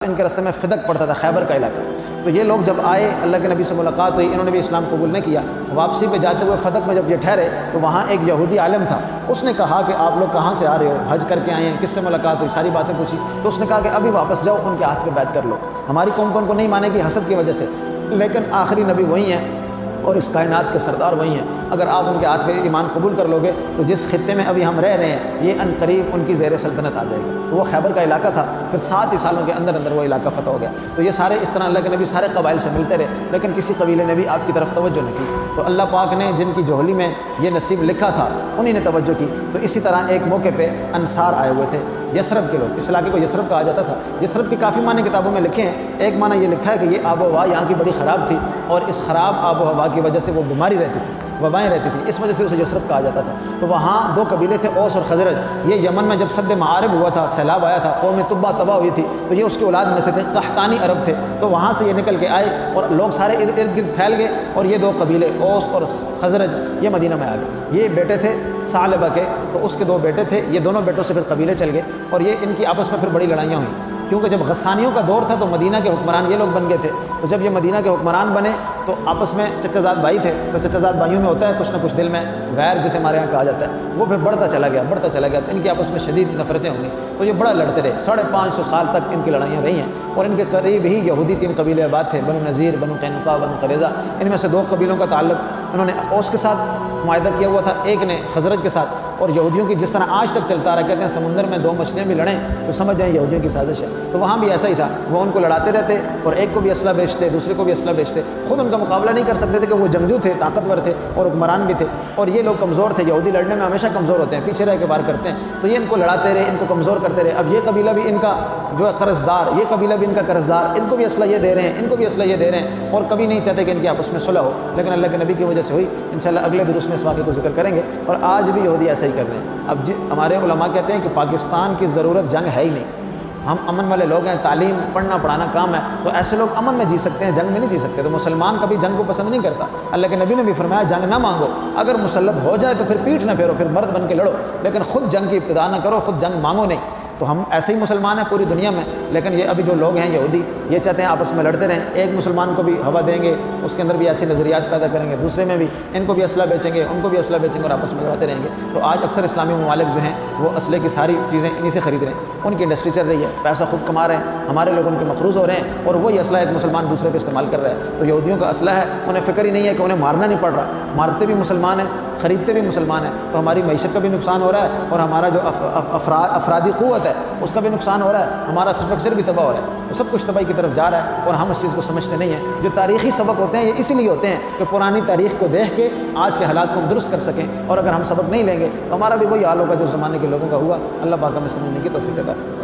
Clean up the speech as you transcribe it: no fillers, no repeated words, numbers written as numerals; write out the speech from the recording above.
ان کے راستے میں فدق پڑتا تھا، خیبر کا علاقہ۔ تو یہ لوگ جب آئے، اللہ کے نبی سے ملاقات ہوئی، انہوں نے بھی اسلام قبول نہیں کیا۔ واپسی پہ جاتے ہوئے فدق میں جب یہ ٹھہرے تو وہاں ایک یہودی عالم تھا، اس نے کہا کہ آپ لوگ کہاں سے آ رہے ہو؟ حج کر کے آئے ہیں؟ کس سے ملاقات ہوئی؟ ساری باتیں پوچھی تو اس نے کہا کہ ابھی واپس جاؤ، ان کے ہاتھ پہ بیعت کر لو۔ ہماری قوم تو ان کو نہیں مانے گی حسد کی وجہ سے، لیکن آخری نبی وہی ہیں اور اس کائنات کے سردار وہی ہیں۔ اگر آپ ان کے ہاتھ پہ ایمان قبول کر لو گے تو جس خطے میں ابھی ہم رہ رہے ہیں یہ ان قریب ان کی زیر سلطنت آ جائے گی۔ تو وہ خیبر کا علاقہ تھا، پھر 7 ہی سالوں کے اندر اندر وہ علاقہ فتح ہو گیا۔ تو یہ سارے اس طرح اللہ کے نبی سارے قبائل سے ملتے رہے، لیکن کسی قبیلے نے بھی آپ کی طرف توجہ نہیں کی۔ تو اللہ پاک نے جن کی جوہلی میں یہ نصیب لکھا تھا انہی نے توجہ کی۔ تو اسی طرح ایک موقع پہ انصار آئے ہوئے تھے، یثرب کے لوگ، اس علاقے کو یثرب کہا جاتا تھا۔ یثرب کی کافی معنی کتابوں میں لکھے ہیں۔ ایک معنی یہ لکھا ہے کہ یہ آب و ہوا یہاں کی بڑی خراب تھی اور اس خراب آب و ہوا کی وجہ سے وہ بیماری رہتی تھی، وبائیں رہتی تھیں، اس وجہ سے اسے یثرب کہا جاتا تھا۔ تو وہاں 2 قبیلے تھے، اوس اور خزرج۔ یہ یمن میں جب سد معارب ہوا تھا، سیلاب آیا تھا، قوم تبا تباہ ہوئی تھی، تو یہ اس کی اولاد میں سے تھے، قحطانی عرب تھے۔ تو وہاں سے یہ نکل کے آئے اور لوگ سارے ارد گرد پھیل گئے، اور یہ 2 قبیلے اوس اور خزرج یہ مدینہ میں آ گئے۔ یہ بیٹے تھے ثعلبہ کے، تو اس کے 2 بیٹے تھے، یہ دونوں بیٹوں سے پھر قبیلے چل گئے، اور یہ ان کی آپس میں پھر بڑی لڑائیاں ہوئیں، کیونکہ جب غسانیوں کا دور تھا تو مدینہ کے حکمران یہ لوگ بن گئے تھے۔ تو جب یہ مدینہ کے حکمران بنے تو آپس میں چچا زاد بھائی تھے، تو چچا زاد بھائیوں میں ہوتا ہے کچھ نہ کچھ دل میں غیر، جسے ہمارے یہاں کہا جاتا ہے، وہ پھر بڑھتا چلا گیا، ان کی آپس میں شدید نفرتیں ہوں گی۔ تو یہ بڑا لڑتے رہے، 550 سال تک ان کی لڑائیاں رہی ہیں، اور ان کے قریب ہی یہودی 3 قبیلے آباد تھے، بنو نذیر، بنو قینقاع، بنو قریظہ۔ ان میں سے 2 قبیلوں کا تعلق انہوں نے اوس کے ساتھ معاہدہ کیا ہوا تھا، ایک نے خزرج کے ساتھ۔ اور یہودیوں کی جس طرح آج تک چلتا رہا، کہتے ہیں سمندر میں 2 مچھلیاں بھی لڑیں تو سمجھ جائیں یہودیوں کی سازش ہے۔ تو وہاں بھی ایسا ہی تھا، وہ ان کو لڑاتے رہتے اور ایک کو بھی اسلحہ بیچتے، دوسرے کو بھی اسلحہ بیچتے، خود ان کا مقابلہ نہیں کر سکتے تھے کہ وہ جنگجو تھے، طاقتور تھے اور حکمران بھی تھے، اور یہ لوگ کمزور تھے۔ یہودی لڑنے میں ہمیشہ کمزور ہوتے ہیں، پیچھے رہ کے وار کرتے ہیں، تو یہ ان کو لڑاتے رہے، ان کو کمزور کرتے رہے۔ اب یہ قبیلہ بھی ان کا جو ہے قرض دار، یہ قبیلہ بھی ان کا قرض دار، ان کو بھی اسلحہ یہ دے رہے ہیں، ان کو بھی اسلحہ یہ دے رہے ہیں، اور کبھی نہیں چاہتے کہ ان کی آپس میں صلح ہو، لیکن اللہ کے نبی کی وجہ سے ہوئی۔ انشاءاللہ اگلے دروس میں اس واقعے کو ذکر کریں گے، اور آج بھی یہودی ایسا ہی کر رہے ہیں۔ اب ہمارے علماء کہتے ہیں کہ پاکستان کی ضرورت جنگ ہے ہی نہیں، ہم امن والے لوگ ہیں، تعلیم پڑھنا پڑھانا کام ہے، تو ایسے لوگ امن میں جی سکتے ہیں، جنگ میں نہیں جی سکتے۔ تو مسلمان کبھی جنگ کو پسند نہیں کرتا۔ اللہ کے نبی نے بھی فرمایا جنگ نہ مانگو، اگر مسلط ہو جائے تو پھر پیٹھ نہ پھیرو، پھر مرد بن کے لڑو، لیکن خود جنگ کی ابتدا نہ کرو، خود جنگ مانگو نہیں۔ تو ہم ایسے ہی مسلمان ہیں پوری دنیا میں، لیکن یہ ابھی جو لوگ ہیں یہودی، یہ چاہتے ہیں آپس میں لڑتے رہیں، ایک مسلمان کو بھی ہوا دیں گے، اس کے اندر بھی ایسی نظریات پیدا کریں گے، دوسرے میں بھی ان کو بھی اسلحہ بیچیں گے، ان کو بھی اسلحہ بیچیں گے، اور آپس میں لڑاتے رہیں گے۔ تو آج اکثر اسلامی ممالک جو ہیں وہ اسلحے کی ساری چیزیں انہی سے خرید رہے ہیں، ان کی انڈسٹری چل رہی ہے، پیسہ خود کما رہے ہیں، ہمارے لوگ ان کے مقروض ہو رہے ہیں، اور وہی اسلحہ ایک مسلمان دوسرے پہ استعمال کر رہا ہے۔ تو یہودیوں کا اسلحہ ہے، انہیں فکر ہی نہیں ہے کہ انہیں مارنا نہیں پڑ رہا، مارتے بھی مسلمان ہیں، خریدتے بھی مسلمان ہیں، تو ہماری معیشت کا بھی نقصان ہو رہا ہے، اور ہمارا جو افرادی قوت ہے اس کا بھی نقصان ہو رہا ہے، ہمارا اسٹرکچر بھی تباہ ہو رہا ہے، تو سب کچھ تباہی کی طرف جا رہا ہے، اور ہم اس چیز کو سمجھتے نہیں ہیں۔ جو تاریخی سبق ہوتے ہیں یہ اسی لیے ہوتے ہیں کہ پرانی تاریخ کو دیکھ کے آج کے حالات کو ہم درست کر سکیں، اور اگر ہم سبق نہیں لیں گے تو ہمارا بھی وہی حال ہوگا جو زمانے کے لوگوں کا ہوا۔ اللہ پاک ہمیں سمجھنے کی توفیق عطا فرمائے۔